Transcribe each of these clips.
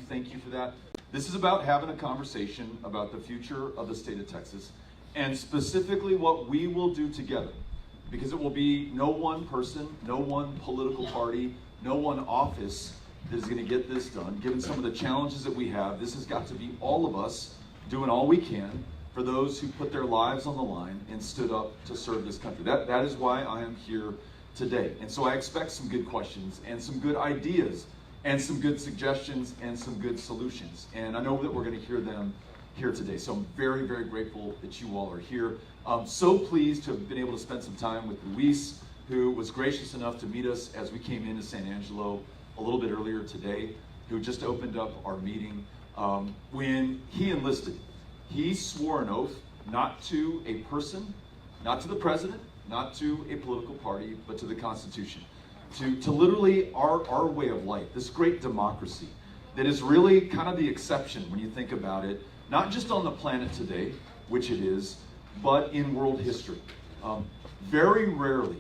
Thank you for that. This is about having a conversation about the future of the state of Texas and specifically what we will do together, because it will be no one person, no one political party, no one office that is going to get this done. Given some of the challenges that we have, this has got to be all of us doing all we can for those who put their lives on the line and stood up to serve this country. That is why I am here today. And so I expect some good questions and some good ideas and some good suggestions and some good solutions. And I know that we're going to hear them here today. So I'm very, very grateful that you all are here. So pleased to have been able to spend some time with Luis, who was gracious enough to meet us as we came into San Angelo a little bit earlier today, who just opened up our meeting. When he enlisted, he swore an oath not to a person, not to the president, not to a political party, but to the Constitution. To literally our way of life, this great democracy that is really kind of the exception when you think about it, not just on the planet today, which it is, but in world history. Very rarely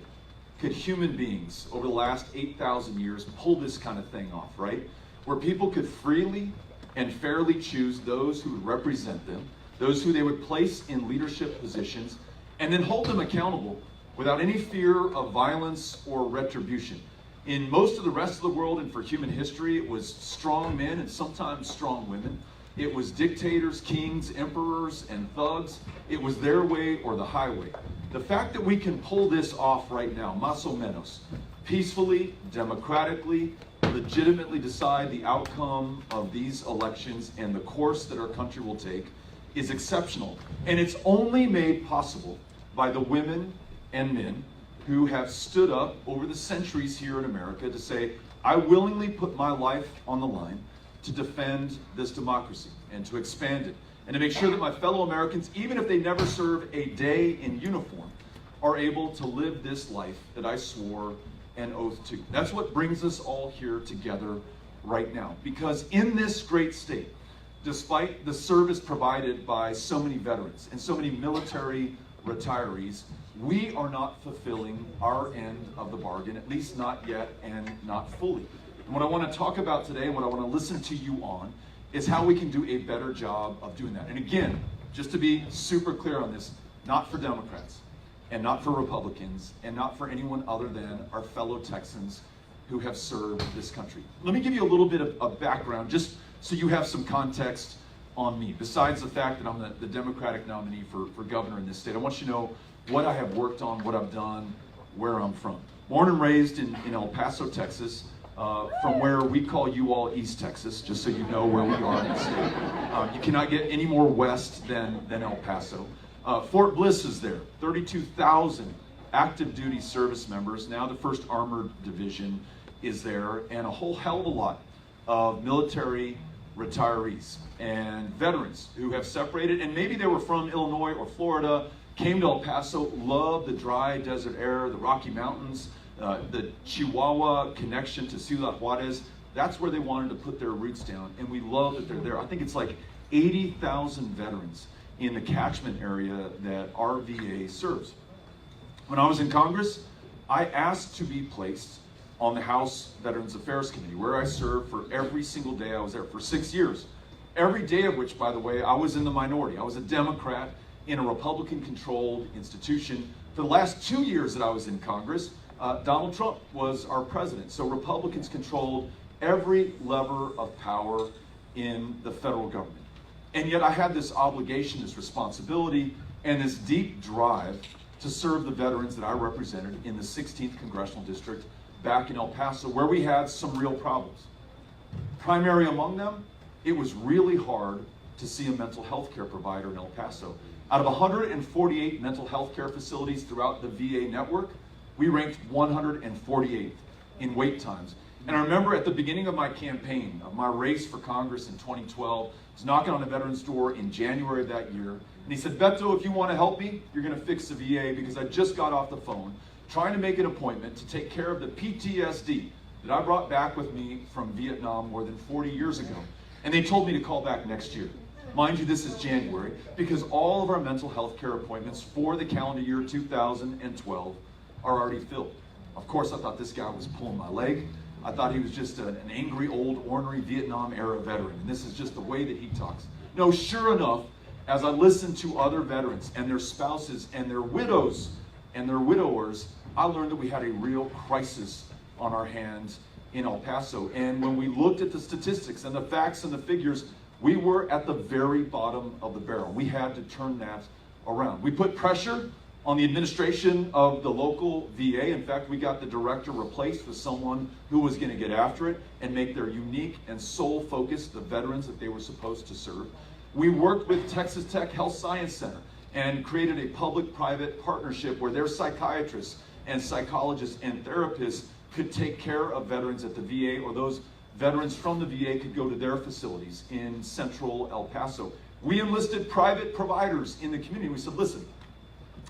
could human beings over the last 8,000 years pull this kind of thing off, right? Where people could freely and fairly choose those who would represent them, those who they would place in leadership positions, and then hold them accountable without any fear of violence or retribution. In most of the rest of the world and for human history, it was strong men and sometimes strong women. It was dictators, kings, emperors, and thugs. It was their way or the highway. The fact that we can pull this off right now, más o menos, peacefully, democratically, legitimately decide the outcome of these elections and the course that our country will take is exceptional. And it's only made possible by the women and men who have stood up over the centuries here in America to say, I willingly put my life on the line to defend this democracy and to expand it and to make sure that my fellow Americans, even if they never serve a day in uniform, are able to live this life that I swore an oath to. That's what brings us all here together right now. Because in this great state, despite the service provided by so many veterans and so many military retirees, we are not fulfilling our end of the bargain, at least not yet and not fully. And what I want to talk about today and what I want to listen to you on is how we can do a better job of doing that. And again, just to be super clear on this, not for Democrats and not for Republicans and not for anyone other than our fellow Texans who have served this country. Let me give you a little bit of background just so you have some context on me. Besides the fact that I'm the Democratic nominee for governor in this state, I want you to know what I have worked on, what I've done, where I'm from. Born and raised in El Paso, Texas, from where we call you all East Texas, just so you know where we are in the state. You cannot get any more west than El Paso. Fort Bliss is there, 32,000 active duty service members. Now the 1st Armored Division is there, and a whole hell of a lot of military retirees and veterans who have separated, and maybe they were from Illinois or Florida, came to El Paso, loved the dry desert air, the Rocky Mountains, the Chihuahua connection to Ciudad Juarez. That's where they wanted to put their roots down, and we love that they're there. I think it's like 80,000 veterans in the catchment area that our VA serves. When I was in Congress, I asked to be placed on the House Veterans Affairs Committee, where I served for every single day. I was there for 6 years. Every day of which, by the way, I was in the minority. I was a Democrat in a Republican-controlled institution. For the last 2 years that I was in Congress, Donald Trump was our president. So Republicans controlled every lever of power in the federal government. And yet I had this obligation, this responsibility, and this deep drive to serve the veterans that I represented in the 16th Congressional District back in El Paso, where we had some real problems. Primary among them, it was really hard to see a mental health care provider in El Paso. Out of 148 mental health care facilities throughout the VA network, we ranked 148th in wait times. And I remember at the beginning of my campaign, of my race for Congress in 2012, I was knocking on a veteran's door in January of that year, and he said, Beto, if you want to help me, you're going to fix the VA, because I just got off the phone trying to make an appointment to take care of the PTSD that I brought back with me from Vietnam more than 40 years ago. And they told me to call back next year. Mind you, this is January, because all of our mental health care appointments for the calendar year 2012 are already filled. Of course, I thought this guy was pulling my leg. I thought he was just an angry, old, ornery Vietnam-era veteran, and this is just the way that he talks. No, sure enough, as I listened to other veterans and their spouses and their widows and their widowers, I learned that we had a real crisis on our hands in El Paso. And when we looked at the statistics and the facts and the figures, we were at the very bottom of the barrel. We had to turn that around. We put pressure on the administration of the local VA. In fact, we got the director replaced with someone who was going to get after it and make their unique and sole focus the veterans that they were supposed to serve. We worked with Texas Tech Health Science Center and created a public-private partnership where their psychiatrists and psychologists and therapists could take care of veterans at the VA, or those veterans from the VA could go to their facilities in central El Paso. We enlisted private providers in the community. We said, listen,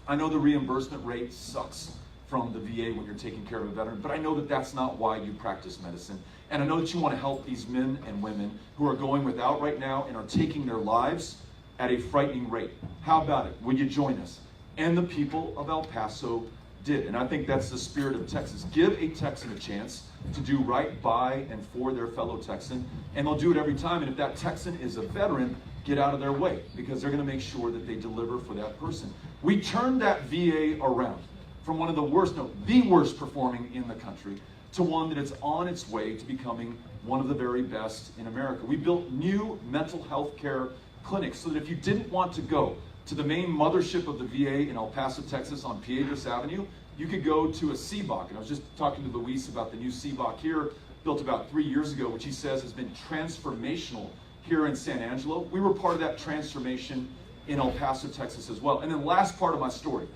I know the reimbursement rate sucks from the VA when you're taking care of a veteran, but I know that that's not why you practice medicine. And I know that you want to help these men and women who are going without right now and are taking their lives at a frightening rate. How about it? Would you join us? And the people of El Paso did. And I think that's the spirit of Texas. Give a Texan a chance to do right by and for their fellow Texan, and they'll do it every time. And if that Texan is a veteran, get out of their way, because they're going to make sure that they deliver for that person. We turned that VA around from one of the worst, no, the worst performing in the country, to one that is on its way to becoming one of the very best in America. We built new mental health care clinics so that if you didn't want to go to the main mothership of the VA in El Paso, Texas on Piedras Avenue, you could go to a CBOC. And I was just talking to Luis about the new CBOC here, built about 3 years ago, which he says has been transformational here in San Angelo. We were part of that transformation in El Paso, Texas as well. And then the last part of my story,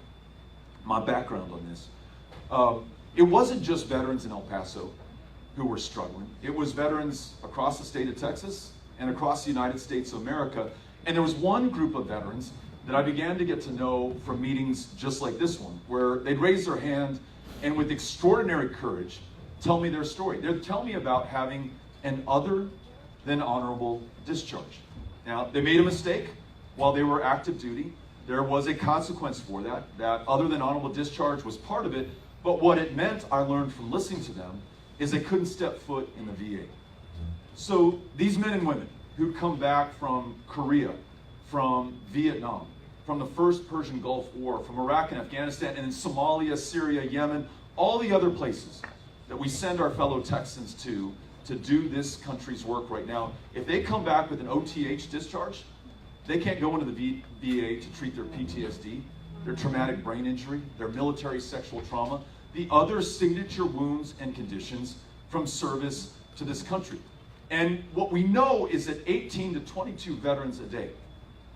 my background on this. It wasn't just veterans in El Paso who were struggling. It was veterans across the state of Texas and across the United States of America. And there was one group of veterans that I began to get to know from meetings just like this one, where they'd raise their hand and with extraordinary courage tell me their story. They'd tell me about having an other than honorable discharge. Now, they made a mistake while they were active duty. There was a consequence for that. That other than honorable discharge was part of it, but what it meant, I learned from listening to them, is they couldn't step foot in the VA. So these men and women who'd come back from Korea, from Vietnam, from the first Persian Gulf War, from Iraq and Afghanistan, and then Somalia, Syria, Yemen, all the other places that we send our fellow Texans to do this country's work right now, if they come back with an OTH discharge, they can't go into the VA to treat their PTSD, their traumatic brain injury, their military sexual trauma, the other signature wounds and conditions from service to this country. And what we know is that 18 to 22 veterans a day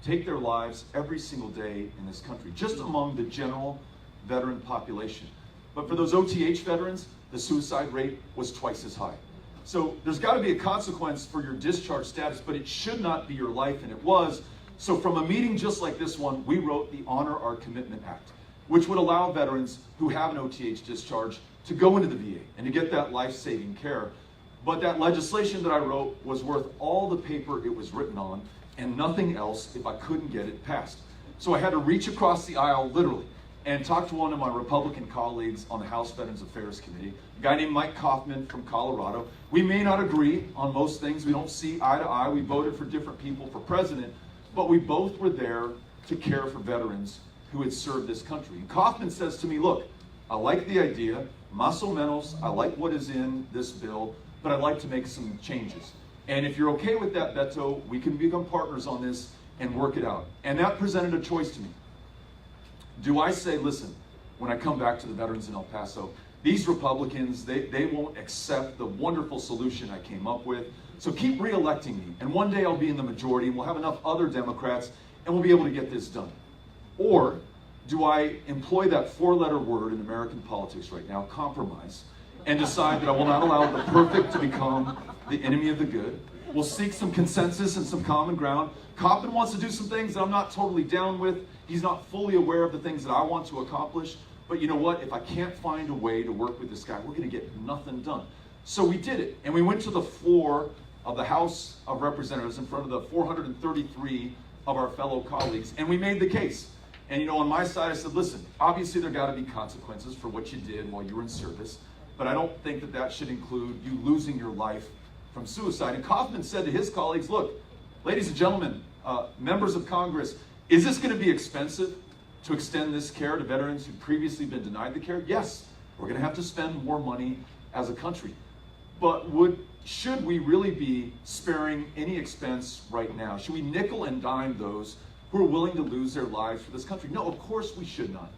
take their lives every single day in this country, just among the general veteran population. But for those OTH veterans, the suicide rate was twice as high. So there's got to be a consequence for your discharge status, but it should not be your life, and it was. So from a meeting just like this one, we wrote the Honor Our Commitment Act, which would allow veterans who have an OTH discharge to go into the VA and to get that life-saving care. But that legislation that I wrote was worth all the paper it was written on and nothing else if I couldn't get it passed. So I had to reach across the aisle, literally, and talk to one of my Republican colleagues on the House Veterans Affairs Committee, a guy named Mike Kaufman from Colorado. We may not agree on most things. We don't see eye to eye. We voted for different people for president, but we both were there to care for veterans who had served this country. And Kaufman says to me, look, I like the idea, más o menos, I like what is in this bill, but I'd like to make some changes. And if you're okay with that, Beto, we can become partners on this and work it out. And that presented a choice to me. Do I say, listen, when I come back to the veterans in El Paso, these Republicans, they won't accept the wonderful solution I came up with, so keep re-electing me, and one day I'll be in the majority, and we'll have enough other Democrats, and we'll be able to get this done. Or do I employ that four-letter word in American politics right now, compromise, and decide that I will not allow the perfect to become the enemy of the good? We'll seek some consensus and some common ground. Kaufman wants to do some things that I'm not totally down with. He's not fully aware of the things that I want to accomplish. But you know what? If I can't find a way to work with this guy, we're going to get nothing done. So we did it. And we went to the floor of the House of Representatives in front of the 433 of our fellow colleagues, and we made the case. And you know, on my side, I said, listen, obviously there got to be consequences for what you did while you were in service. but I don't think that that should include you losing your life from suicide. And Kaufman said to his colleagues, look, ladies and gentlemen, members of Congress, is this going to be expensive to extend this care to veterans who've previously been denied the care? Yes, we're going to have to spend more money as a country. But should we really be sparing any expense right now? Should we nickel and dime those who are willing to lose their lives for this country? No, of course we should not.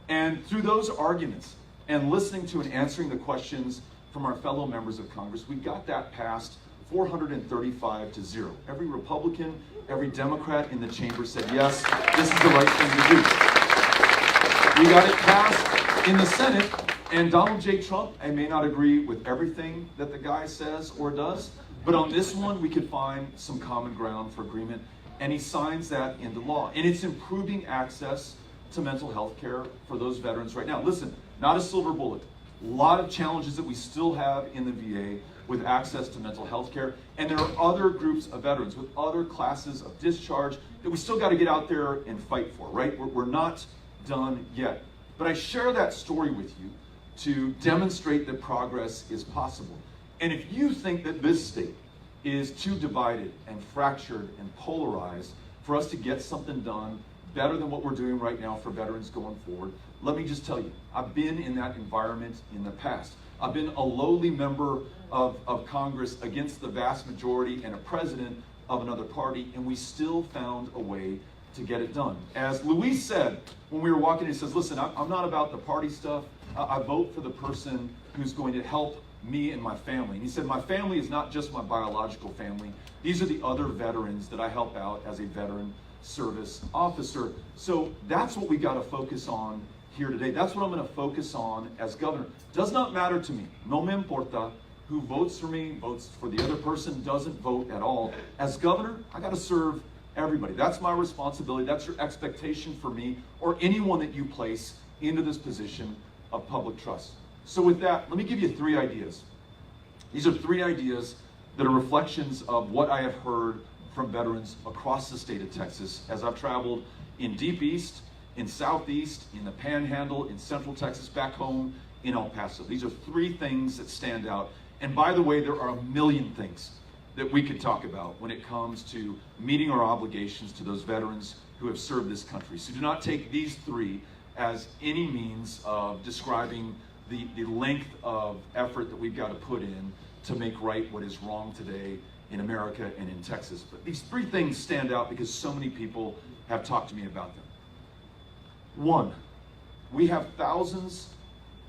And through those arguments and listening to and answering the questions from our fellow members of Congress, we got that passed 435-0. Every Republican, every Democrat in the chamber said, yes, this is the right thing to do. We got it passed in the Senate, and Donald J. Trump, I may not agree with everything that the guy says or does, but on this one, we could find some common ground for agreement, and he signs that into law. And it's improving access to mental health care for those veterans right now. Listen, not a silver bullet. A lot of challenges that we still have in the VA with access to mental health care, and there are other groups of veterans with other classes of discharge that we still got to get out there and fight for, right? We're not done yet. But I share that story with you to demonstrate that progress is possible. And if you think that this state is too divided and fractured and polarized for us to get something done better than what we're doing right now for veterans going forward, let me just tell you, I've been in that environment in the past. I've been a lowly member of Congress against the vast majority and a president of another party, and we still found a way to get it done. As Luis said when we were walking, he says, listen, I'm not about the party stuff. I vote for the person who's going to help me and my family. And he said, my family is not just my biological family. These are the other veterans that I help out as a veteran service officer. So that's what we got to focus on here today. That's what I'm going to focus on as governor. Does not matter to me. No me importa who votes for me, votes for the other person, doesn't vote at all. As governor, I got to serve everybody. That's my responsibility. That's your expectation for me or anyone that you place into this position of public trust. So with that, let me give you 3 ideas. These are 3 ideas that are reflections of what I have heard from veterans across the state of Texas as I've traveled in Deep East, in Southeast, in the Panhandle, in Central Texas, back home in El Paso. These are 3 things that stand out. And by the way, there are a million things that we could talk about when it comes to meeting our obligations to those veterans who have served this country. So do not take these 3 as any means of describing the length of effort that we've got to put in to make right what is wrong today in America and in Texas. But these 3 things stand out because so many people have talked to me about them. 1, we have thousands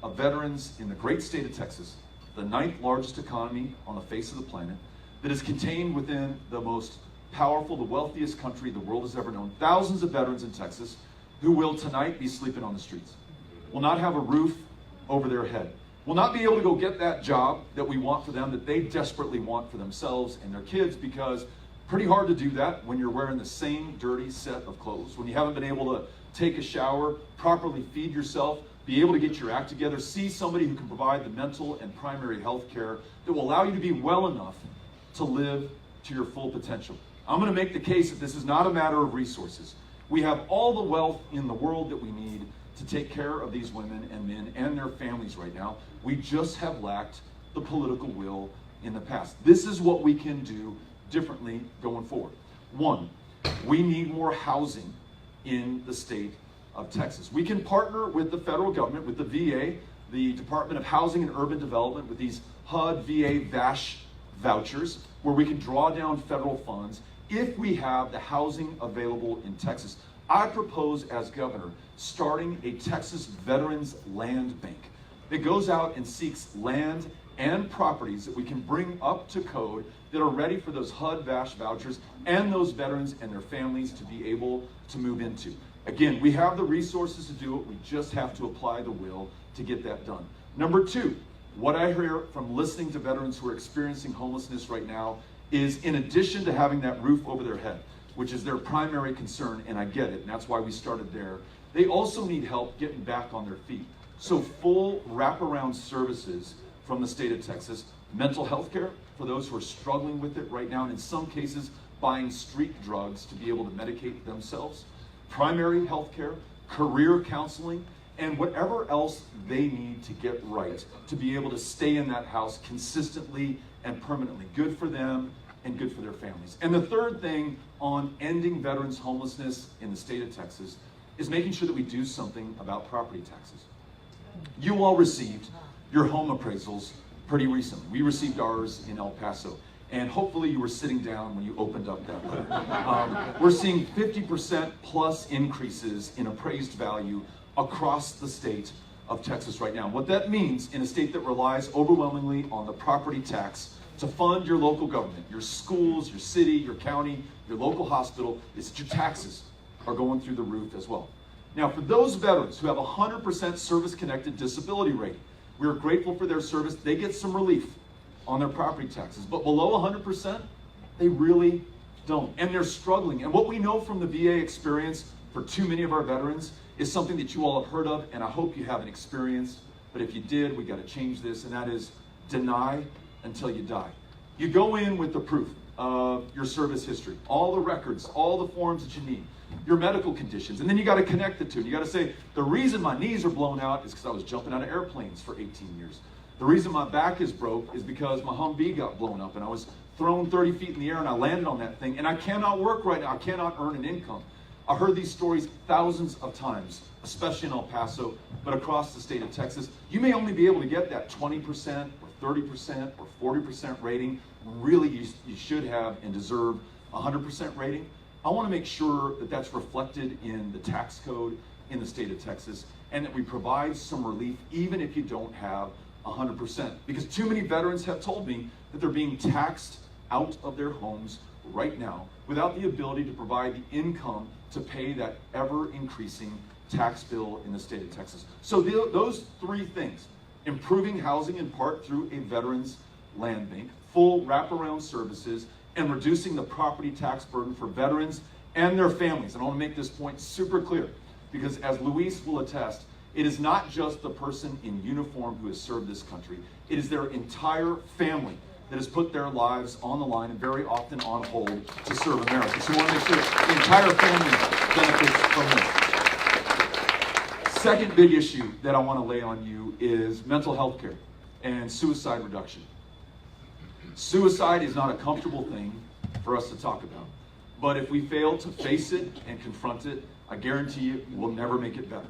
of veterans in the great state of Texas, the 9th largest economy on the face of the planet, that is contained within the most powerful, the wealthiest country the world has ever known. Thousands of veterans in Texas who will tonight be sleeping on the streets, will not have a roof over their head, will not be able to go get that job that we want for them, that they desperately want for themselves and their kids, because pretty hard to do that when you're wearing the same dirty set of clothes, when you haven't been able to take a shower, properly feed yourself, be able to get your act together, see somebody who can provide the mental and primary health care that will allow you to be well enough to live to your full potential. I'm going to make the case that this is not a matter of resources. We have all the wealth in the world that we need to take care of these women and men and their families right now. We just have lacked the political will in the past. This is what we can do differently going forward. 1, we need more housing in the state of Texas. We can partner with the federal government, with the VA, the Department of Housing and Urban Development, with these HUD, VA, VASH vouchers, where we can draw down federal funds if we have the housing available in Texas. I propose as governor starting a Texas Veterans Land Bank that goes out and seeks land and properties that we can bring up to code that are ready for those HUD VASH vouchers and those veterans and their families to be able to move into. Again, we have the resources to do it. We just have to apply the will to get that done. Number 2, what I hear from listening to veterans who are experiencing homelessness right now is, in addition to having that roof over their head, which is their primary concern, and I get it, and that's why we started there, they also need help getting back on their feet. So full wraparound services from the state of Texas, mental health care for those who are struggling with it right now, and in some cases, buying street drugs to be able to medicate themselves, primary health care, career counseling, and whatever else they need to get right to be able to stay in that house consistently and permanently. Good for them and good for their families. And the third thing on ending veterans homelessness in the state of Texas is making sure that we do something about property taxes. You all received your home appraisals pretty recently. We received ours in El Paso. And hopefully you were sitting down when you opened up that letter. We're seeing 50% plus increases in appraised value across the state of Texas right now. What that means in a state that relies overwhelmingly on the property tax to fund your local government, your schools, your city, your county, your local hospital, is that your taxes are going through the roof as well. Now, for those veterans who have 100% service-connected disability rating, we're grateful for their service. They get some relief on their property taxes, but below 100%, they really don't, and they're struggling. And what we know from the VA experience for too many of our veterans is something that you all have heard of, and I hope you haven't experienced, but if you did, we got to change this, and that is deny until you die. You go in with the proof of your service history, all the records, all the forms that you need, your medical conditions, and then you got to connect the two. You got to say, the reason my knees are blown out is because I was jumping out of airplanes for 18 years. The reason my back is broke is because my Humvee got blown up and I was thrown 30 feet in the air and I landed on that thing and I cannot work right now. I cannot earn an income. I heard these stories thousands of times, especially in El Paso, but across the state of Texas. You may only be able to get that 20% or 30% or 40% rating. Really, you should have and deserve 100% rating. I want to make sure that that's reflected in the tax code in the state of Texas and that we provide some relief even if you don't have 100%, because too many veterans have told me that they're being taxed out of their homes right now without the ability to provide the income to pay that ever-increasing tax bill in the state of Texas. So those three things, improving housing in part through a veterans land bank, full wraparound services, and reducing the property tax burden for veterans and their families. And I want to make this point super clear, because as Luis will attest, it is not just the person in uniform who has served this country. It is their entire family that has put their lives on the line and very often on hold to serve America. So we want to make sure the entire family benefits from this. Second big issue that I want to lay on you is mental health care and suicide reduction. Suicide is not a comfortable thing for us to talk about. But if we fail to face it and confront it, I guarantee you we'll never make it better.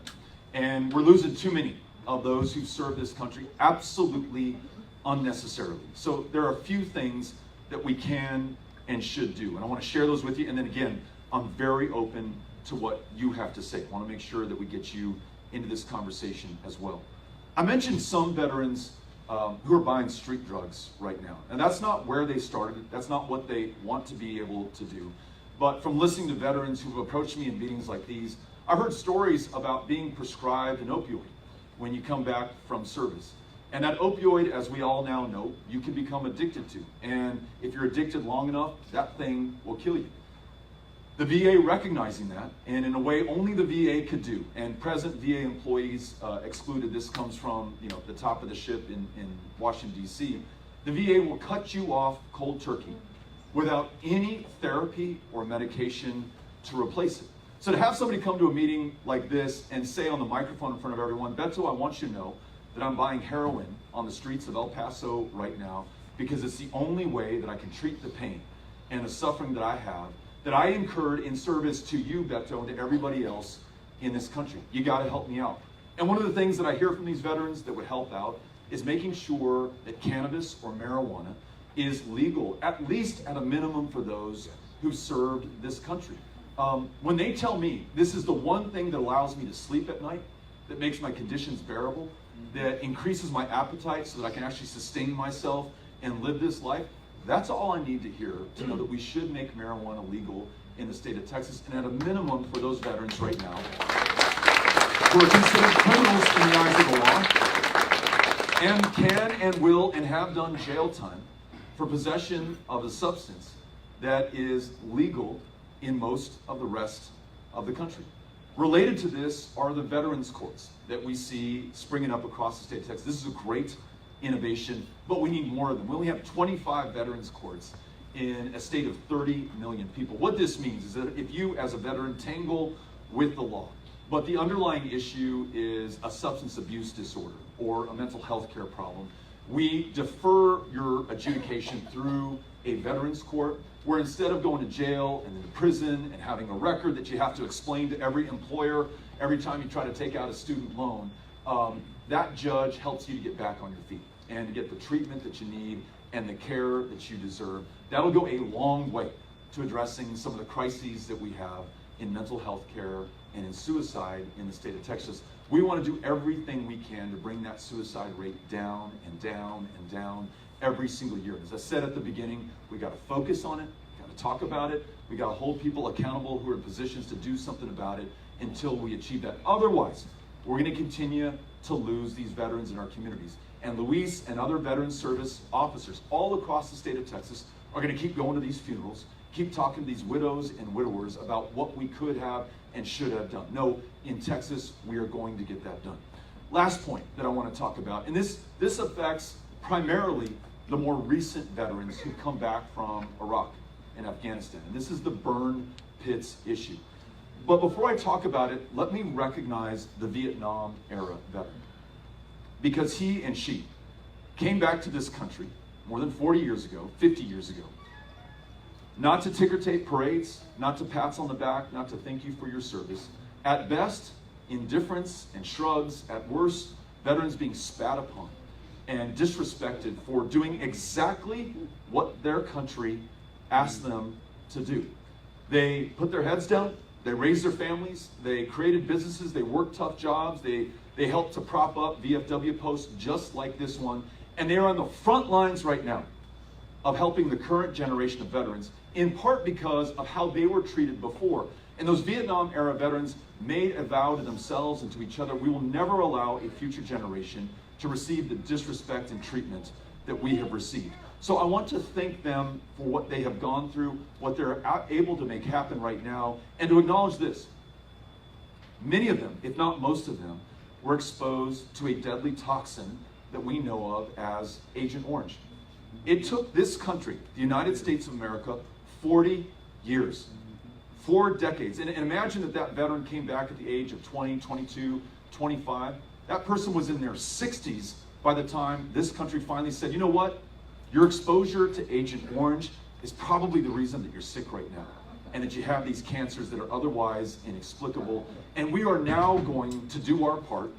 And we're losing too many of those who serve this country absolutely unnecessarily. So there are a few things that we can and should do. And I want to share those with you. And then again, I'm very open to what you have to say. I want to make sure that we get you into this conversation as well. I mentioned some veterans who are buying street drugs right now. And that's not where they started. That's not what they want to be able to do. But from listening to veterans who've approached me in meetings like these, I've heard stories about being prescribed an opioid when you come back from service. And that opioid, as we all now know, you can become addicted to. And if you're addicted long enough, that thing will kill you. The VA recognizing that, and in a way only the VA could do, and present VA employees excluded, this comes from the top of the ship in Washington, D.C., the VA will cut you off cold turkey without any therapy or medication to replace it. So to have somebody come to a meeting like this and say on the microphone in front of everyone, Beto, I want you to know that I'm buying heroin on the streets of El Paso right now because it's the only way that I can treat the pain and the suffering that I have, that I incurred in service to you, Beto, and to everybody else in this country. You got to help me out. And one of the things that I hear from these veterans that would help out is making sure that cannabis or marijuana is legal, at least at a minimum for those who served this country. When they tell me this is the one thing that allows me to sleep at night, that makes my conditions bearable, that increases my appetite so that I can actually sustain myself and live this life, that's all I need to hear to know that we should make marijuana legal in the state of Texas, and at a minimum for those veterans right now who are considered criminals in the eyes of the law and can and will and have done jail time for possession of a substance that is legal in most of the rest of the country. Related to this are the veterans courts that we see springing up across the state of Texas. This is a great innovation, but we need more of them. We only have 25 veterans courts in a state of 30 million people. What this means is that if you as a veteran tangle with the law but the underlying issue is a substance abuse disorder or a mental health care problem. We defer your adjudication through a veterans court, where instead of going to jail and then to prison and having a record that you have to explain to every employer every time you try to take out a student loan, that judge helps you to get back on your feet and to get the treatment that you need and the care that you deserve. That'll go a long way to addressing some of the crises that we have in mental health care and in suicide in the state of Texas. We want to do everything we can to bring that suicide rate down and down and down every single year. As I said at the beginning, we got to focus on it, we got to talk about it, we got to hold people accountable who are in positions to do something about it until we achieve that. Otherwise, we're going to continue to lose these veterans in our communities. And Luis and other veteran service officers all across the state of Texas are going to keep going to these funerals, keep talking to these widows and widowers about what we could have and should have done. No, in Texas, we are going to get that done. Last point that I want to talk about, and this affects primarily the more recent veterans who come back from Iraq and Afghanistan. And this is the burn pits issue. But before I talk about it, let me recognize the Vietnam era veteran. Because he and she came back to this country more than 40 years ago, 50 years ago, not to ticker tape parades, not to pats on the back, not to thank you for your service. At best, indifference and shrugs. At worst, veterans being spat upon and disrespected for doing exactly what their country asked them to do. They put their heads down, they raised their families, they created businesses, they worked tough jobs, they helped to prop up VFW posts just like this one, and they are on the front lines right now of helping the current generation of veterans, in part because of how they were treated before. And those Vietnam era veterans made a vow to themselves and to each other: we will never allow a future generation to receive the disrespect and treatment that we have received. So I want to thank them for what they have gone through, what they're able to make happen right now, and to acknowledge this. Many of them, if not most of them, were exposed to a deadly toxin that we know of as Agent Orange. It took this country, the United States of America, 40 years, 4 decades. And imagine that that veteran came back at the age of 20, 22, 25. That person was in their 60s by the time this country finally said, you know what? Your exposure to Agent Orange is probably the reason that you're sick right now, and that you have these cancers that are otherwise inexplicable. And we are now going to do our part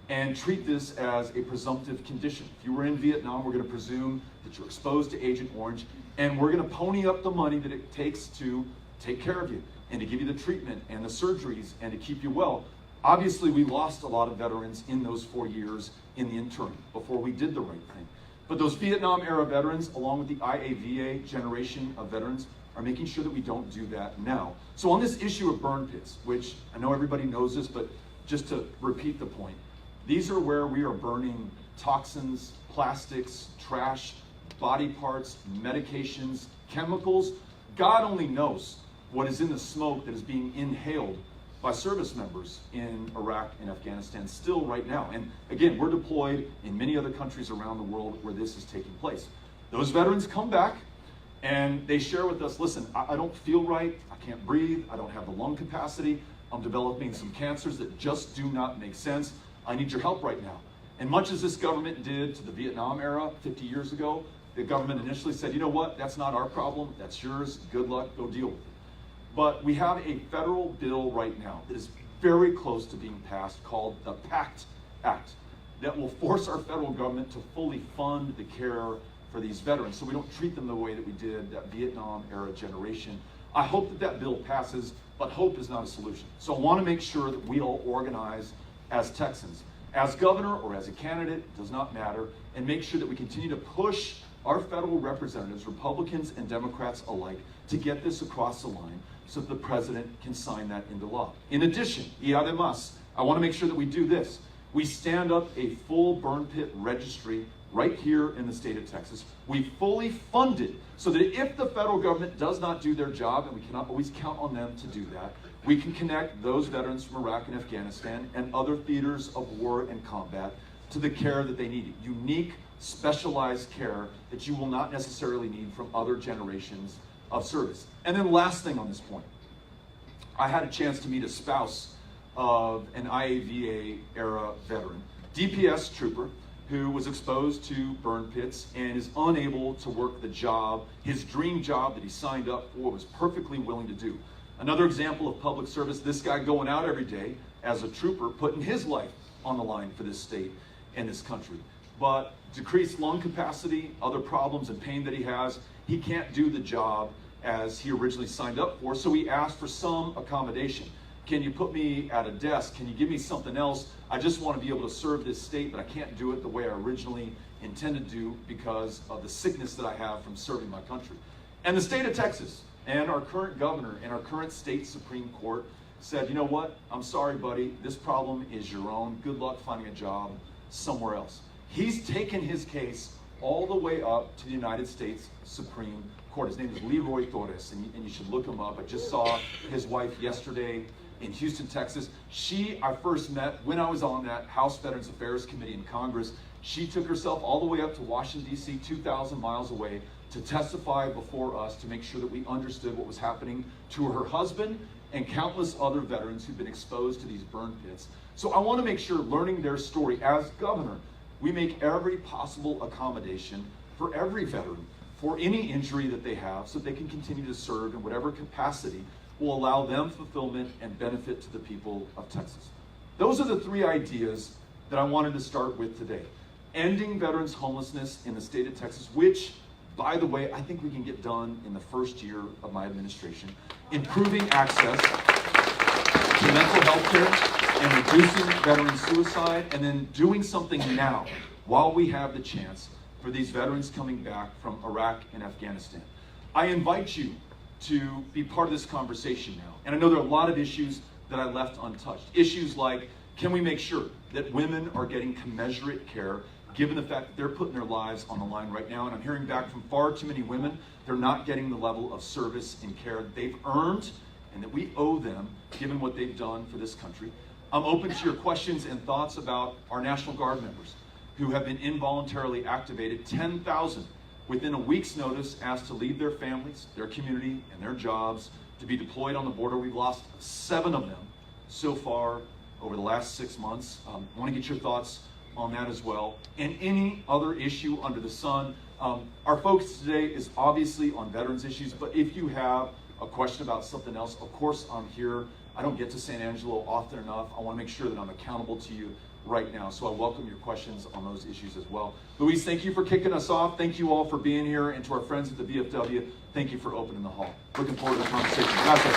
and treat this as a presumptive condition. If you were in Vietnam, we're going to presume that you're exposed to Agent Orange, and we're going to pony up the money that it takes to take care of you and to give you the treatment and the surgeries and to keep you well. Obviously, we lost a lot of veterans in those 4 years in the interim before we did the right thing. But those Vietnam era veterans, along with the IAVA generation of veterans, are making sure that we don't do that now. So on this issue of burn pits, which I know everybody knows this, but just to repeat the point, these are where we are burning toxins, plastics, trash, body parts, medications, chemicals. God only knows what is in the smoke that is being inhaled by service members in Iraq and Afghanistan still right now. And again, we're deployed in many other countries around the world where this is taking place. Those veterans come back and they share with us, listen, I don't feel right, I can't breathe, I don't have the lung capacity, I'm developing some cancers that just do not make sense, I need your help right now. And much as this government did to the Vietnam era 50 years ago, the government initially said, you know what, that's not our problem, that's yours, good luck, go deal with it. But we have a federal bill right now that is very close to being passed called the PACT Act that will force our federal government to fully fund the care for these veterans so we don't treat them the way that we did that Vietnam era generation. I hope that that bill passes, but hope is not a solution. So I want to make sure that we all organize as Texans, as governor or as a candidate, does not matter, and make sure that we continue to push our federal representatives, Republicans and Democrats alike, to get this across the line so that the president can sign that into law. In addition, y además, I want to make sure that we do this. We stand up a full burn pit registry right here in the state of Texas. We fully fund it so that if the federal government does not do their job, and we cannot always count on them to do that, we can connect those veterans from Iraq and Afghanistan and other theaters of war and combat to the care that they need. Unique, specialized care that you will not necessarily need from other generations of service. And then last thing on this point, I had a chance to meet a spouse of an IAVA era veteran, DPS trooper, who was exposed to burn pits and is unable to work the job, his dream job that he signed up for, was perfectly willing to do. Another example of public service, this guy going out every day as a trooper, putting his life on the line for this state and this country. But decreased lung capacity, other problems and pain that he has, he can't do the job as he originally signed up for, so he asked for some accommodation. Can you put me at a desk? Can you give me something else? I just want to be able to serve this state, but I can't do it the way I originally intended to do because of the sickness that I have from serving my country. And the state of Texas and our current governor and our current state Supreme Court said, you know what? I'm sorry, buddy. This problem is your own. Good luck finding a job somewhere else. He's taken his case all the way up to the United States Supreme Court. His name is Leroy Torres, and you should look him up. I just saw his wife yesterday in Houston, Texas. I first met when I was on that House Veterans Affairs Committee in Congress. She took herself all the way up to Washington, D.C., 2,000 miles away, to testify before us to make sure that we understood what was happening to her husband and countless other veterans who've been exposed to these burn pits. So I want to make sure, learning their story as governor, we make every possible accommodation for every veteran for any injury that they have so they can continue to serve in whatever capacity will allow them fulfillment and benefit to the people of Texas. Those are the three ideas that I wanted to start with today. Ending veterans' homelessness in the state of Texas, which, by the way, I think we can get done in the first year of my administration. Improving access to mental health care and reducing veteran suicide, and then doing something now while we have the chance for these veterans coming back from Iraq and Afghanistan. I invite you to be part of this conversation now. And I know there are a lot of issues that I left untouched. Issues like, can we make sure that women are getting commensurate care, given the fact that they're putting their lives on the line right now? And I'm hearing back from far too many women, they're not getting the level of service and care that they've earned and that we owe them, given what they've done for this country. I'm open to your questions and thoughts about our National Guard members who have been involuntarily activated, 10,000 within a week's notice, asked to leave their families, their community, and their jobs to be deployed on the border. We've lost 7 of them so far over the last 6 months. I want to get your thoughts on that as well. And any other issue under the sun. Our focus today is obviously on veterans issues, but if you have a question about something else, of course I'm here. I don't get to San Angelo often enough. I want to make sure that I'm accountable to you right now. So I welcome your questions on those issues as well. Luis, thank you for kicking us off. Thank you all for being here. And to our friends at the VFW, thank you for opening the hall. Looking forward to the conversation. Gracias.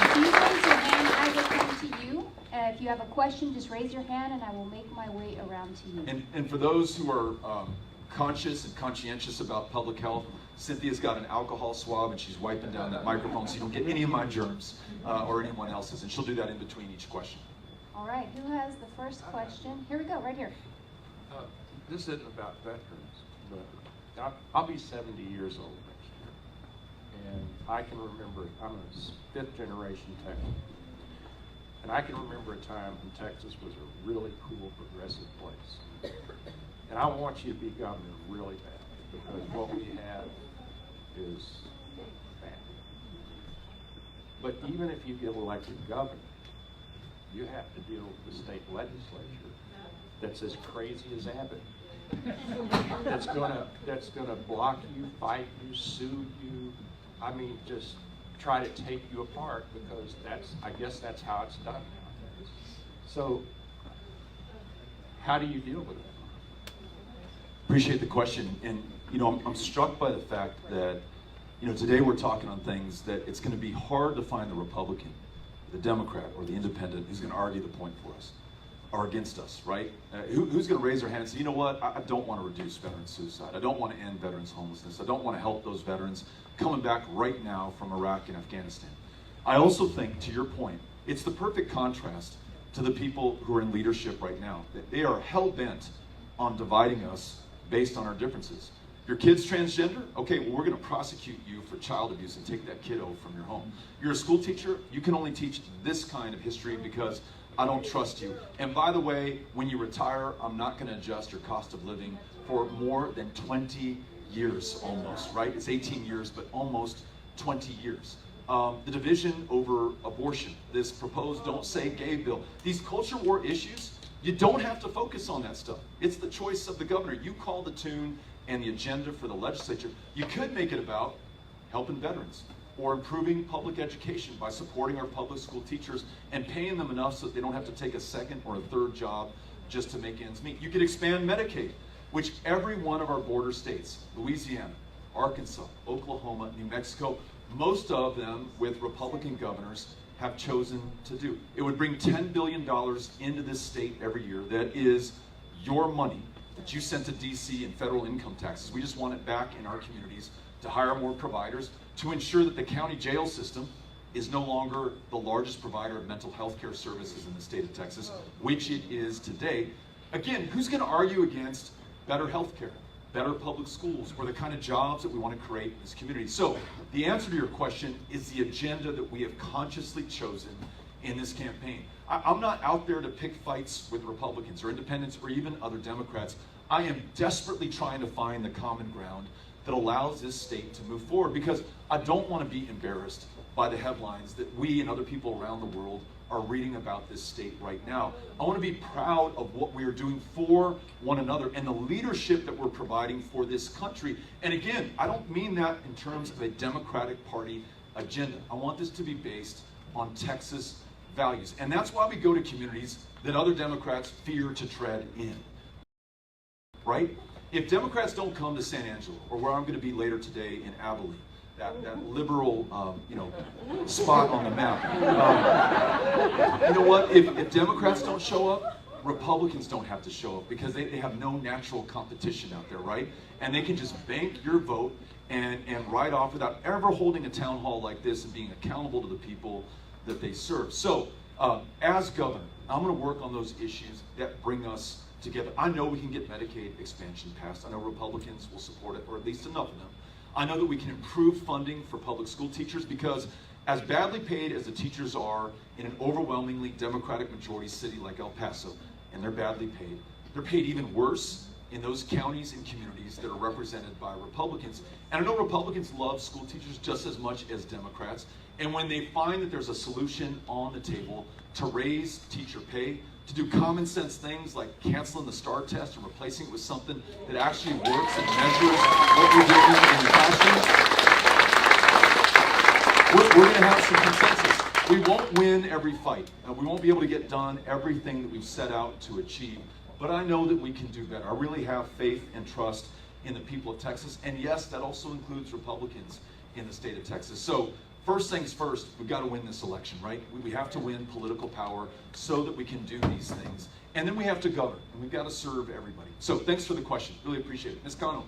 If you raise your hand, I will come to you. If you have a question, just raise your hand and I will make my way around to you. And for those who are conscious and conscientious about public health, Cynthia's got an alcohol swab and she's wiping down that microphone so you don't get any of my germs or anyone else's, and she'll do that in between each question. All right, who has the first question? Here we go, right here. This isn't about veterans, but I'll be 70 years old next year. And I can remember, I'm a 5th generation Texan. And I can remember a time when Texas was a really cool, progressive place. And I want you to be governor really bad, because what we have is bad. But even if you get elected governor, you have to deal with the state legislature that's as crazy as Abbott. That's gonna block you, fight you, sue you. I mean, just try to take you apart, because I guess that's how it's done nowadays. So how do you deal with it? Appreciate the question. And I'm struck by the fact that today we're talking on things that it's going to be hard to find the Republican, the Democrat, or the Independent who's going to argue the point for us or against us, right? Who's going to raise their hand and say, you know what, I don't want to reduce veteran suicide. I don't want to end veterans homelessness. I don't want to help those veterans coming back right now from Iraq and Afghanistan. I also think, to your point, it's the perfect contrast to the people who are in leadership right now. They are hell-bent on dividing us based on our differences. Your kid's transgender? Okay, well, we're going to prosecute you for child abuse and take that kiddo from your home. You're a school teacher? You can only teach this kind of history because I don't trust you. And by the way, when you retire, I'm not going to adjust your cost of living for more than 20 years almost, right? It's 18 years, but almost 20 years. the division over abortion, this proposed Don't Say Gay bill, these culture war issues, you don't have to focus on that stuff. It's the choice of the governor. You call the tune and the agenda for the legislature. You could make it about helping veterans or improving public education by supporting our public school teachers and paying them enough so that they don't have to take a second or a third job just to make ends meet. You could expand Medicaid, which every one of our border states, Louisiana, Arkansas, Oklahoma, New Mexico, most of them with Republican governors have chosen to do. It would bring $10 billion into this state every year. That is your money that you sent to DC in federal income taxes. We just want it back in our communities to hire more providers, to ensure that the county jail system is no longer the largest provider of mental health care services in the state of Texas, which it is today. Again, who's going to argue against better health care, better public schools, or the kind of jobs that we want to create in this community? So the answer to your question is the agenda that we have consciously chosen in this campaign. I'm not out there to pick fights with Republicans or independents or even other Democrats. I am desperately trying to find the common ground that allows this state to move forward, because I don't want to be embarrassed by the headlines that we and other people around the world are reading about this state right now. I want to be proud of what we are doing for one another and the leadership that we're providing for this country. And again, I don't mean that in terms of a Democratic Party agenda. I want this to be based on Texas values. And that's why we go to communities that other Democrats fear to tread in, right? If Democrats don't come to San Angelo, or where I'm going to be later today in Abilene, that liberal, spot on the map. You know what? If Democrats don't show up, Republicans don't have to show up, because they have no natural competition out there, right? And they can just bank your vote and ride off without ever holding a town hall like this and being accountable to the people that they serve. So, as governor, I'm going to work on those issues that bring us together. I know we can get Medicaid expansion passed. I know Republicans will support it, or at least enough of them. I know that we can improve funding for public school teachers, because as badly paid as the teachers are in an overwhelmingly Democratic majority city like El Paso, and they're badly paid, they're paid even worse in those counties and communities that are represented by Republicans. And I know Republicans love school teachers just as much as Democrats. And when they find that there's a solution on the table to raise teacher pay, to do common sense things like canceling the STAR test and replacing it with something that actually works and measures what you're doing in the classroom, we're going to have some consensus. We won't win every fight. We won't be able to get done everything that we've set out to achieve. But I know that we can do better. I really have faith and trust in the people of Texas. And yes, that also includes Republicans in the state of Texas. So first things first, we've got to win this election, right? We have to win political power so that we can do these things. And then we have to govern, and we've got to serve everybody. So thanks for the question. Really appreciate it. Ms. Cano.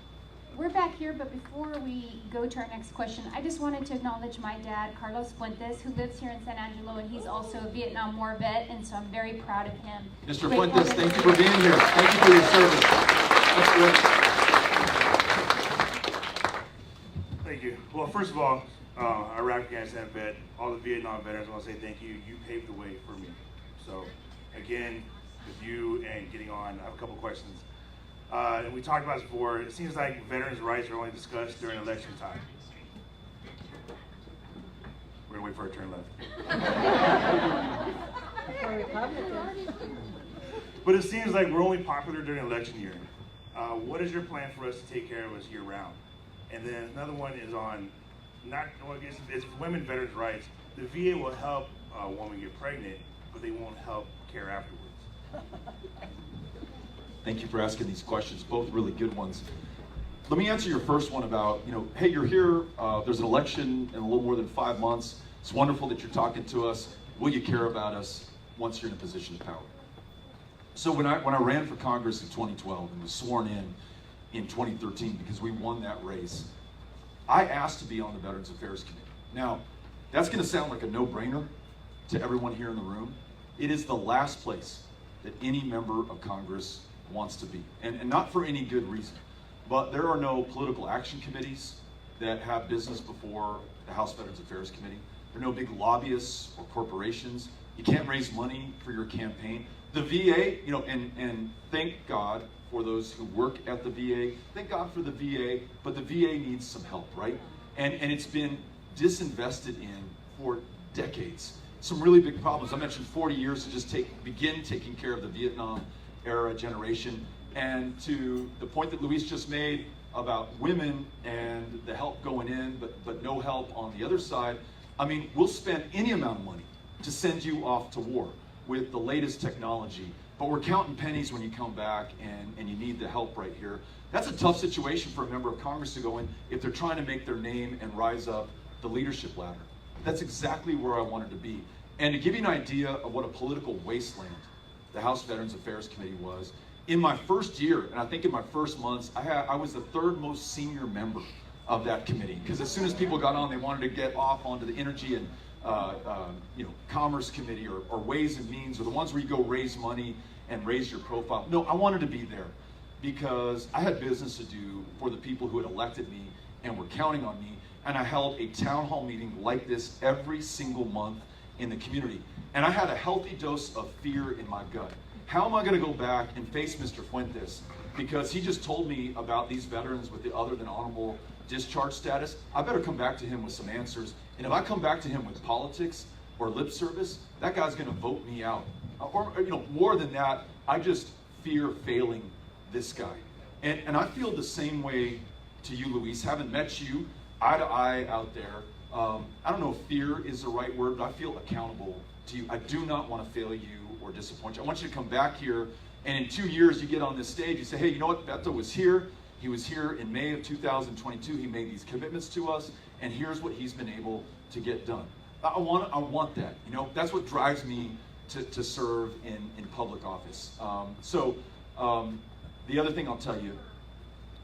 We're back here, but before we go to our next question, I just wanted to acknowledge my dad, Carlos Fuentes, who lives here in San Angelo, and he's also a Vietnam War vet, and so I'm very proud of him. Mr. Fuentes, thank you for being here. Thank you for your service. That's great. Thank you. Well, first of all, Iraq, Afghanistan vet, all the Vietnam veterans, I want to say thank you. You paved the way for me. So, again, with you and getting on, I have a couple questions. And we talked about this before. It seems like veterans' rights are only discussed during election time. We're gonna wait for a turn left. But it seems like we're only popular during election year. What is your plan for us to take care of us year round? And then another one is on, it's women veterans' rights. The VA will help a woman get pregnant, but they won't help care afterwards. Thank you for asking these questions, both really good ones. Let me answer your first one about, hey, you're here, there's an election in a little more than 5 months. It's wonderful that you're talking to us. Will you care about us once you're in a position of power? So when I ran for Congress in 2012 and was sworn in 2013, because we won that race, I asked to be on the Veterans Affairs Committee. Now, that's gonna sound like a no-brainer to everyone here in the room. It is the last place that any member of Congress wants to be, and not for any good reason. But there are no political action committees that have business before the House Veterans Affairs Committee. There are no big lobbyists or corporations. You can't raise money for your campaign. The VA, and thank God for those who work at the VA. Thank God for the VA, but the VA needs some help, right? And it's been disinvested in for decades. Some really big problems. I mentioned 40 years to just begin taking care of the Vietnam era generation. And to the point that Luis just made about women and the help going in, but no help on the other side, I mean, we'll spend any amount of money to send you off to war with the latest technology, but we're counting pennies when you come back and you need the help right here. That's a tough situation for a member of Congress to go in if they're trying to make their name and rise up the leadership ladder. That's exactly where I wanted to be. And to give you an idea of what a political wasteland the House Veterans Affairs Committee was, in my first year, and I think in my first months, I was the third most senior member of that committee, because as soon as people got on, they wanted to get off onto the Energy and Commerce Committee or Ways and Means, or the ones where you go raise money and raise your profile. No, I wanted to be there because I had business to do for the people who had elected me and were counting on me, and I held a town hall meeting like this every single month in the community. And I had a healthy dose of fear in my gut. How am I going to go back and face Mr. Fuentes? Because he just told me about these veterans with the other than honorable discharge status. I better come back to him with some answers. And if I come back to him with politics or lip service, that guy's going to vote me out. Or more than that, I just fear failing this guy. And I feel the same way to you, Luis. Haven't met you eye to eye out there. I don't know if fear is the right word, but I feel accountable to you. I do not want to fail you or disappoint you. I want you to come back here, and in 2 years you get on this stage, you say, hey, you know what, Beto was here. He was here in May of 2022. He made these commitments to us, and here's what he's been able to get done. I want that. That's what drives me to serve in public office. The other thing I'll tell you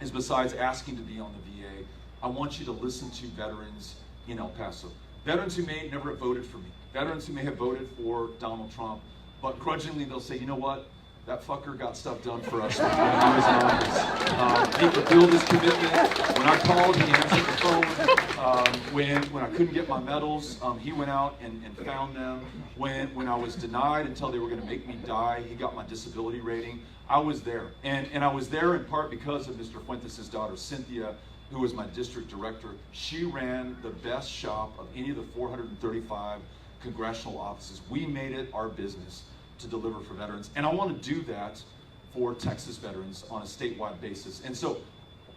is, besides asking to be on the VA, I want you to listen to veterans in El Paso. Veterans who may never have voted for me. Veterans who may have voted for Donald Trump, but grudgingly they'll say, you know what? That fucker got stuff done for us when he was in office. He fulfilled his commitment. When I called, he answered the phone. When I couldn't get my medals, he went out and found them. When I was denied until they were going to make me die, he got my disability rating. I was there. And I was there in part because of Mr. Fuentes' daughter, Cynthia, who was my district director. She ran the best shop of any of the 435 congressional offices. We made it our business to deliver for veterans. And I want to do that for Texas veterans on a statewide basis. And so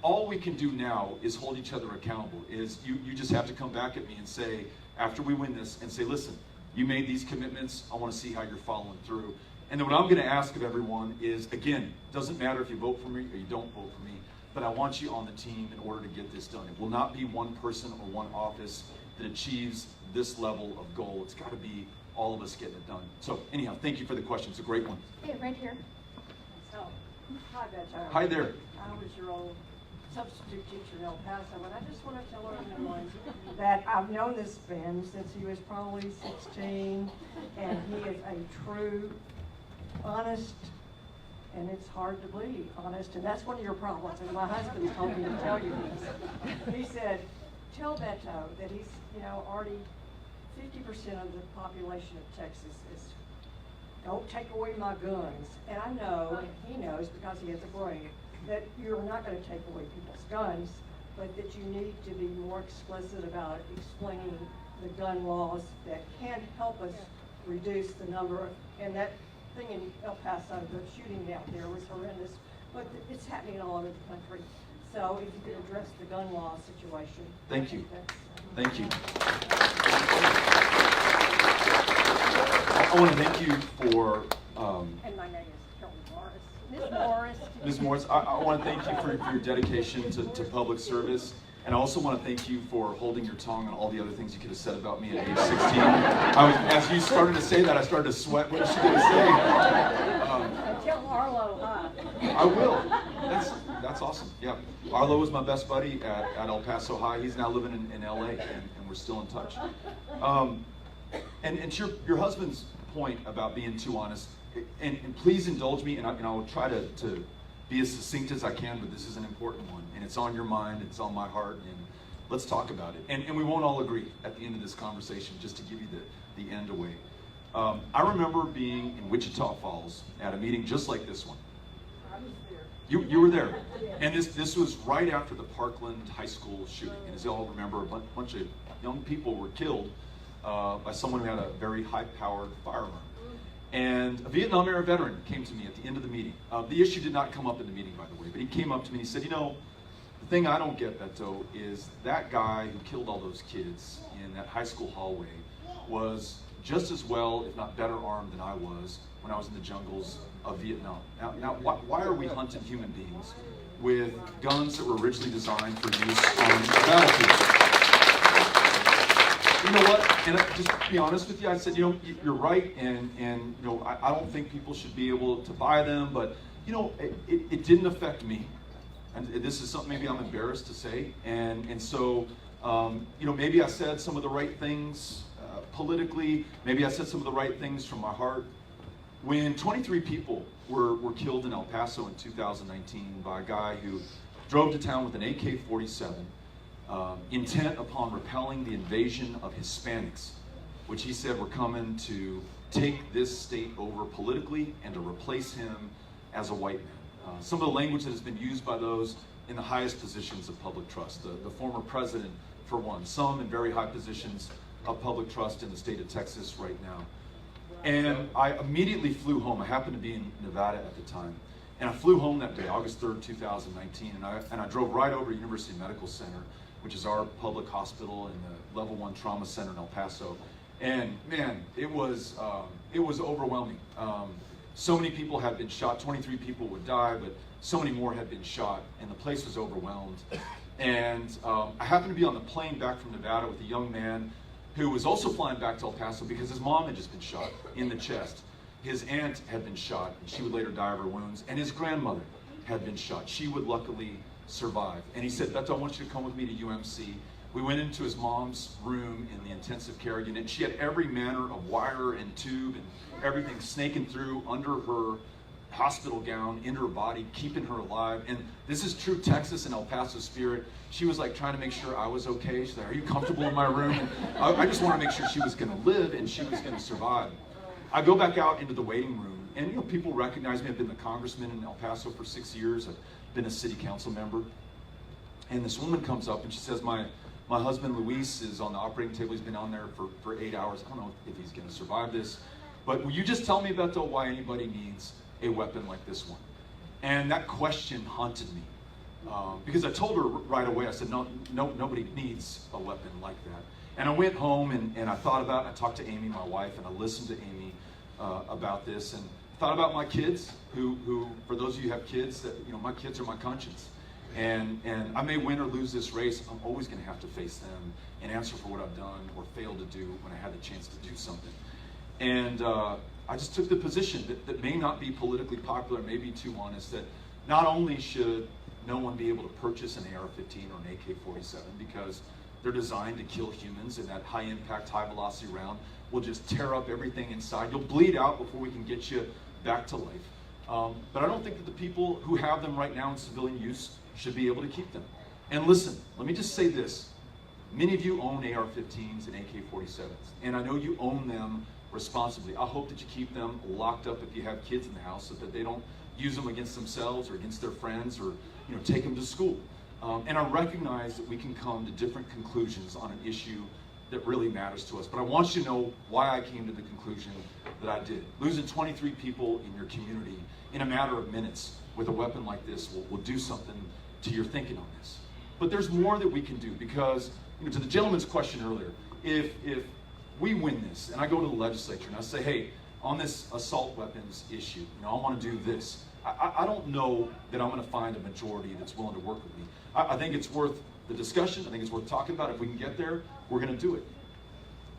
all we can do now is hold each other accountable. You just have to come back at me and say, after we win this, and say, listen, you made these commitments. I want to see how you're following through. And then what I'm going to ask of everyone is, again, doesn't matter if you vote for me or you don't vote for me, but I want you on the team in order to get this done. It will not be one person or one office that achieves this level of goal. It's got to be all of us getting it done. So anyhow, thank you for the question. It's a great one. Hey, right here. So, hi, Beto. Hi there. I was your old substitute teacher in El Paso, and I just want to tell everyone that I've known this Ben since he was probably 16, and he is a true, honest, and it's hard to believe, honest, and that's one of your problems, and my husband told me to tell you this. He said, tell Beto that he's, already 50% of the population of Texas is, don't take away my guns. And I know, and he knows because he has a brain, that you're not going to take away people's guns, but that you need to be more explicit about explaining the gun laws that can help us reduce the number. And that thing in El Paso, the shooting out there was horrendous, but it's happening all over the country. So if you could address the gun law situation. Thank you. Thank you. I want to thank you for... And my name is Kelly Morris. Ms. Morris. Ms. Morris, I want to thank you for your dedication to public service. And I also want to thank you for holding your tongue on all the other things you could have said about me at age 16. As you started to say that, I started to sweat. What is she going to say? Tell Arlo hi. I will. That's awesome. Yeah. Arlo was my best buddy at El Paso High. He's now living in LA, and we're still in touch. And to your husband's point about being too honest, and please indulge me, and I'll try to be as succinct as I can, but this is an important one, and it's on your mind, it's on my heart, and let's talk about it. And we won't all agree at the end of this conversation, just to give you the end away. I remember being in Wichita Falls at a meeting just like this one. You were there, and this was right after the Parkland High School shooting, and as you all remember, a bunch of young people were killed by someone who had a very high-powered firearm. And a Vietnam era veteran came to me at the end of the meeting. The issue did not come up in the meeting, by the way, but he came up to me and he said, you know, the thing I don't get, Beto, is that guy who killed all those kids in that high school hallway was just as well, if not better armed than I was when I was in the jungles of Vietnam. Now why are we hunting human beings with guns that were originally designed for use on the battlefield? You know what? And just to be honest with you, I said, you know, you're right, and you know, I don't think people should be able to buy them, but you know, it didn't affect me, and this is something maybe I'm embarrassed to say, and so you know, maybe I said some of the right things politically, maybe I said some of the right things from my heart. When 23 people were killed in El Paso in 2019 by a guy who drove to town with an AK-47, intent upon repelling the invasion of Hispanics, which he said were coming to take this state over politically and to replace him as a white man. Some of the language that has been used by those in the highest positions of public trust, the former president for one, some in very high positions of public trust in the state of Texas right now. And I immediately flew home. I happened to be in Nevada at the time. And I flew home that day, August 3rd, 2019, and I drove right over to University Medical Center, which is our public hospital and the level 1 trauma center in El Paso. And man, it was overwhelming. So many people had been shot, 23 people would die, but so many more had been shot, and the place was overwhelmed. And I happened to be on the plane back from Nevada with a young man who was also flying back to El Paso because his mom had just been shot in the chest. His aunt had been shot, and she would later die of her wounds, and his grandmother had been shot. She would luckily survive. And he said, Beto, I want you to come with me to UMC. We went into his mom's room in the intensive care unit. She had every manner of wire and tube and everything snaking through under her hospital gown, into her body, keeping her alive. And this is true Texas and El Paso spirit. She was like trying to make sure I was okay. She's like, are you comfortable in my room? And I just want to make sure she was going to live and she was going to survive. I go back out into the waiting room, and you know, people recognize me. I've been the congressman in El Paso for 6 years. I've been a city council member. And this woman comes up and she says, my husband Luis is on the operating table. He's been on there for 8 hours. I don't know if he's going to survive this. But will you just tell me, Beto, why anybody needs a weapon like this one? And that question haunted me. Because I told her right away, I said, no, nobody needs a weapon like that. And I went home and I thought about it. I talked to Amy, my wife, and I listened to Amy about this, and thought about my kids, who for those of you who have kids, that you know, my kids are my conscience. And I may win or lose this race, I'm always going to have to face them and answer for what I've done or failed to do when I had the chance to do something. And I just took the position that may not be politically popular, may be too honest, that not only should no one be able to purchase an AR-15 or an AK-47 because they're designed to kill humans, and that high-impact, high-velocity round will just tear up everything inside. You'll bleed out before we can get you back to life. But I don't think that the people who have them right now in civilian use should be able to keep them. And listen, let me just say this. Many of you own AR-15s and AK-47s, and I know you own them responsibly. I hope that you keep them locked up if you have kids in the house, so that they don't use them against themselves or against their friends, or you know, take them to school. And I recognize that we can come to different conclusions on an issue that really matters to us. But I want you to know why I came to the conclusion that I did. Losing 23 people in your community in a matter of minutes with a weapon like this will do something to your thinking on this. But there's more that we can do, because you know, to the gentleman's question earlier, if we win this and I go to the legislature and I say, hey, on this assault weapons issue, you know, I want to do this, I don't know that I'm going to find a majority that's willing to work with me. I think it's worth the discussion. I think it's worth talking about. If we can get there, we're going to do it.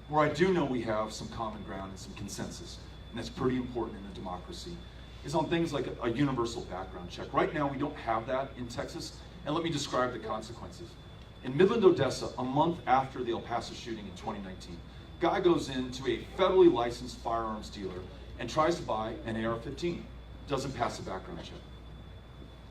Where I do know we have some common ground and some consensus, and that's pretty important in a democracy, is on things like a universal background check. Right now, we don't have that in Texas, and let me describe the consequences. In Midland, Odessa, a month after the El Paso shooting in 2019, guy goes into a federally licensed firearms dealer and tries to buy an AR-15. Doesn't pass a background check.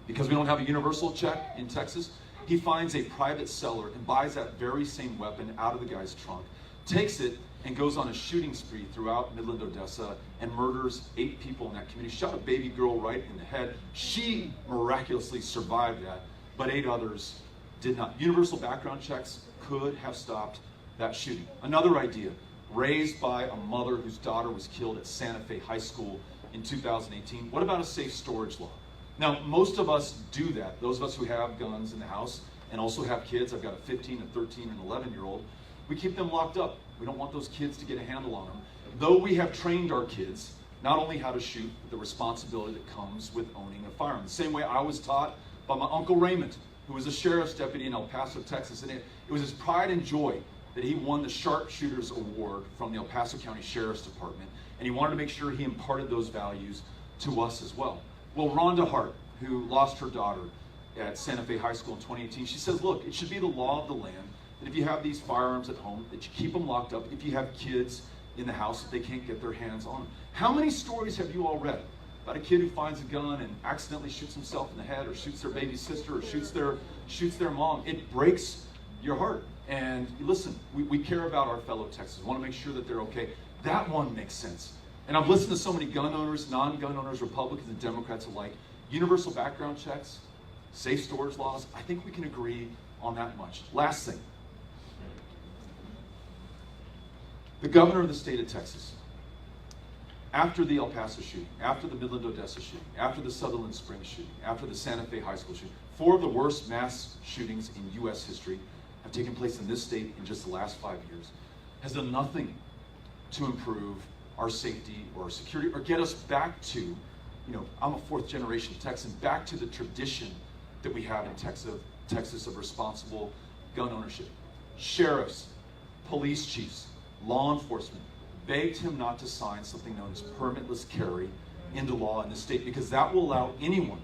Because we don't have a universal check in Texas, he finds a private seller and buys that very same weapon out of the guy's trunk, takes it, and goes on a shooting spree throughout Midland, Odessa, and murders 8 people in that community. Shot a baby girl right in the head. She miraculously survived that, but 8 others did not. Universal background checks could have stopped that shooting. Another idea, raised by a mother whose daughter was killed at Santa Fe High School in 2018. What about a safe storage law? Now, most of us do that. Those of us who have guns in the house and also have kids, I've got a 15, a 13, and 11-year-old, we keep them locked up. We don't want those kids to get a handle on them. Though we have trained our kids not only how to shoot, but the responsibility that comes with owning a firearm. The same way I was taught by my Uncle Raymond, who was a sheriff's deputy in El Paso, Texas. And it was his pride and joy that he won the Sharpshooters Award from the El Paso County Sheriff's Department. And he wanted to make sure he imparted those values to us as well. Well, Rhonda Hart, who lost her daughter at Santa Fe High School in 2018, she says, look, it should be the law of the land that if you have these firearms at home, that you keep them locked up. If you have kids in the house, that they can't get their hands on them. How many stories have you all read about a kid who finds a gun and accidentally shoots himself in the head, or shoots their baby sister, or shoots their mom? It breaks your heart. And listen, we care about our fellow Texans. We want to make sure that they're okay. That one makes sense. And I've listened to so many gun owners, non-gun owners, Republicans and Democrats alike. Universal background checks, safe storage laws, I think we can agree on that much. Last thing. The governor of the state of Texas, after the El Paso shooting, after the Midland Odessa shooting, after the Sutherland Springs shooting, after the Santa Fe High School shooting, 4 of the worst mass shootings in U.S. history have taken place in this state in just the last 5 years, has done nothing to improve our safety or our security or get us back to, I'm a 4th generation Texan, back to the tradition that we have in Texas of responsible gun ownership. Sheriffs, police chiefs, law enforcement begged him not to sign something known as permitless carry into law in the state, because that will allow anyone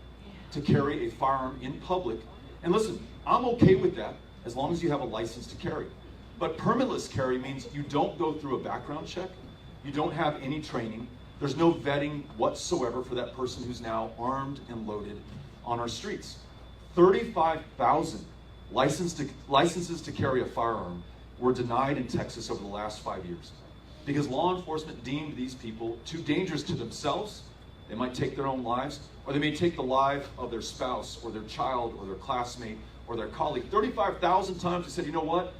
to carry a firearm in public. And listen, I'm okay with that as long as you have a license to carry. But permitless carry means you don't go through a background check, you don't have any training, there's no vetting whatsoever for that person who's now armed and loaded on our streets. 35,000 licenses to carry a firearm were denied in Texas over the last 5 years because law enforcement deemed these people too dangerous to themselves. They might take their own lives, or they may take the life of their spouse or their child or their classmate or their colleague. 35,000 times they said, you know what?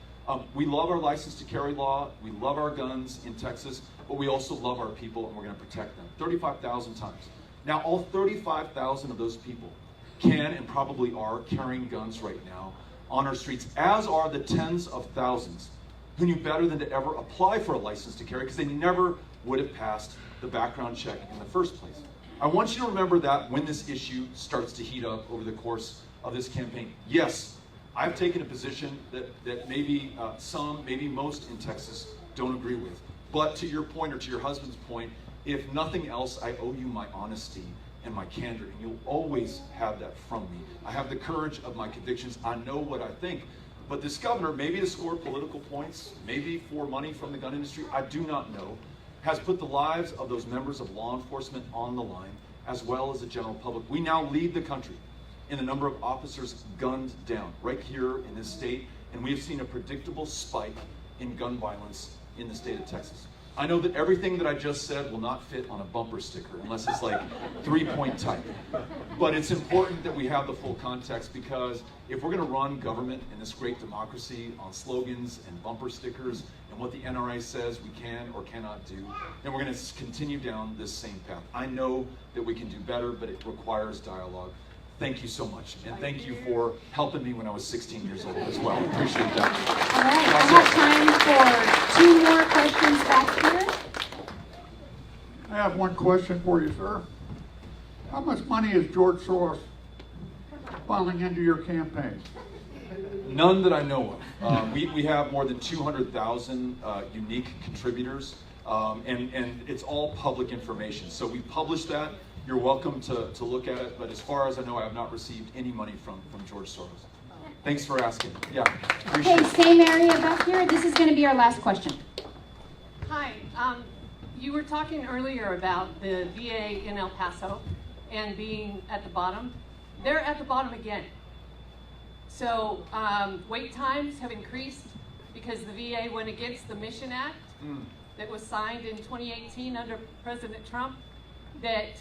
We love our license to carry law, we love our guns in Texas, but we also love our people and we're going to protect them. 35,000 times. Now, all 35,000 of those people can and probably are carrying guns right now on our streets, as are the tens of thousands who knew better than to ever apply for a license to carry because they never would have passed the background check in the first place. I want you to remember that when this issue starts to heat up over the course of this campaign. Yes, I've taken a position that maybe some, maybe most in Texas don't agree with. But to your point, or to your husband's point, if nothing else, I owe you my honesty and my candor, and you'll always have that from me. I have the courage of my convictions. I know what I think. But this governor, maybe to score political points, maybe for money from the gun industry, I do not know, has put the lives of those members of law enforcement on the line, as well as the general public. We now lead the country in the number of officers gunned down right here in this state, and we have seen a predictable spike in gun violence in the state of Texas. I know that everything that I just said will not fit on a bumper sticker unless it's like 3-point type. But it's important that we have the full context, because if we're going to run government in this great democracy on slogans and bumper stickers and what the NRA says we can or cannot do, then we're going to continue down this same path. I know that we can do better, but it requires dialogue. Thank you so much. And thank you for helping me when I was 16 years old as well. Appreciate that. All right, I have time for 2 more questions back here. I have one question for you, sir. How much money is George Soros funneling into your campaign? None that I know of. We have more than 200,000 unique contributors, and it's all public information. So we publish that. You're welcome to look at it, but as far as I know, I have not received any money from George Soros. Thanks for asking. Yeah, appreciate Okay, it. same area back here. This is going to be our last question. Hi, you were talking earlier about the VA in El Paso and being at the bottom. They're at the bottom again. So wait times have increased because the VA went against the Mission Act that was signed in 2018 under President Trump, that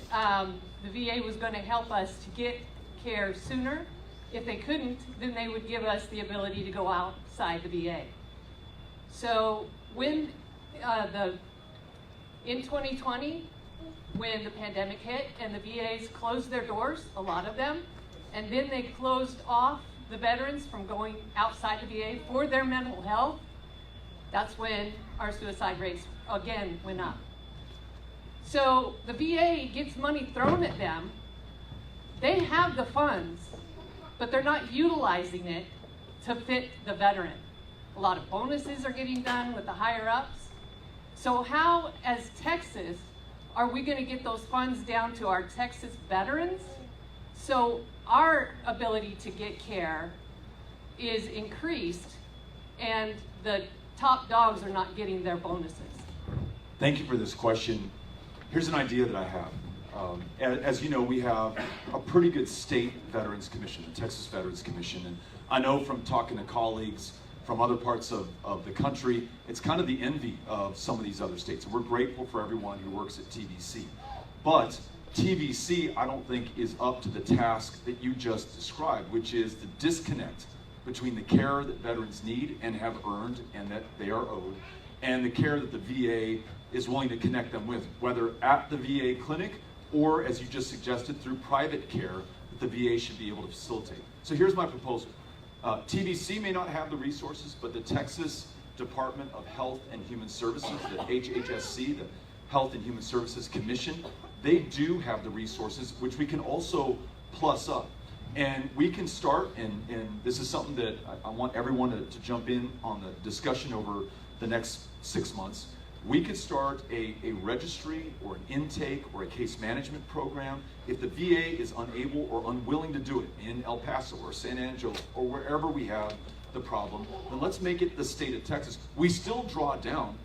the VA was going to help us to get care sooner. If they couldn't, then they would give us the ability to go outside the VA. So when in 2020, when the pandemic hit and the VAs closed their doors, a lot of them, and then they closed off the veterans from going outside the VA for their mental health, that's when our suicide rates again went up. So the VA gets money thrown at them. They have the funds, but they're not utilizing it to fit the veteran. A lot of bonuses are getting done with the higher ups. So how, as Texas, are we going to get those funds down to our Texas veterans so our ability to get care is increased and the top dogs are not getting their bonuses? Thank you for this question. Here's an idea that I have. As you know, we have a pretty good state Veterans Commission, the Texas Veterans Commission, and I know from talking to colleagues from other parts of the country, it's kind of the envy of some of these other states. And we're grateful for everyone who works at TVC. But TVC, I don't think, is up to the task that you just described, which is the disconnect between the care that veterans need and have earned and that they are owed, and the care that the VA is willing to connect them with, whether at the VA clinic or, as you just suggested, through private care that the VA should be able to facilitate. So here's my proposal. TVC may not have the resources, but the Texas Department of Health and Human Services, the HHSC, the Health and Human Services Commission, they do have the resources, which we can also plus up. And we can start, and this is something that I want everyone to jump in on the discussion over the next 6 months. We could start a registry or an intake or a case management program. If the VA is unable or unwilling to do it in El Paso or San Angelo or wherever we have the problem, then let's make it the state of Texas. We still draw down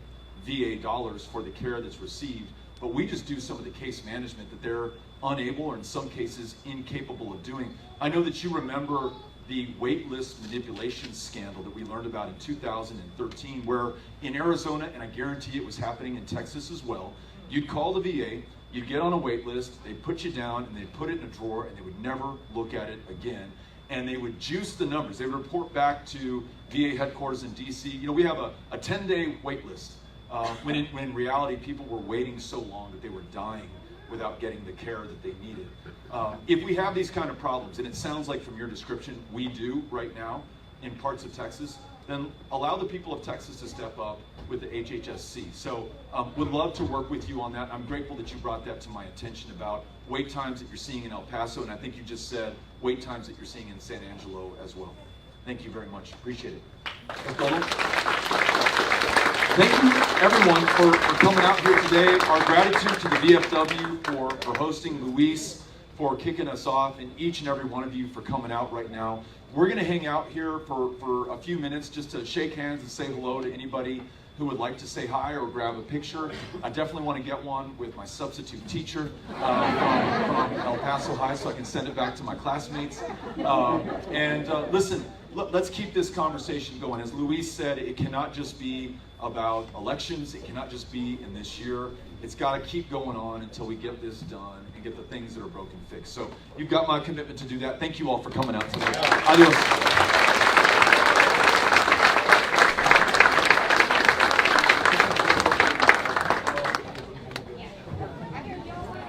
VA dollars for the care that's received, but we just do some of the case management that they're unable or in some cases incapable of doing. I know that you remember the waitlist manipulation scandal that we learned about in 2013, where in Arizona, and I guarantee it was happening in Texas as well, you'd call the VA, you'd get on a wait list, they'd put you down, and they'd put it in a drawer, and they would never look at it again. And they would juice the numbers. They would report back to VA headquarters in DC. You know, we have a 10-day wait list, when in reality, people were waiting so long that they were dying without getting the care that they needed. If we have these kind of problems, and it sounds like from your description we do right now in parts of Texas, then allow the people of Texas to step up with the HHSC. So would love to work with you on that. I'm grateful that you brought that to my attention about wait times that you're seeing in El Paso, and I think you just said wait times that you're seeing in San Angelo as well. Thank you very much. Appreciate it. Thank you, everyone, for coming out here today. Our gratitude to the VFW for hosting, Luis for kicking us off, and each and every one of you for coming out right now. We're going to hang out here for a few minutes just to shake hands and say hello to anybody who would like to say hi or grab a picture. I definitely want to get one with my substitute teacher from El Paso High so I can send it back to my classmates. Listen, let's keep this conversation going. As Luis said, it cannot just be about elections. It cannot just be in this year. It's got to keep going on until we get this done and get the things that are broken fixed. So you've got my commitment to do that. Thank you all for coming out today. Adios.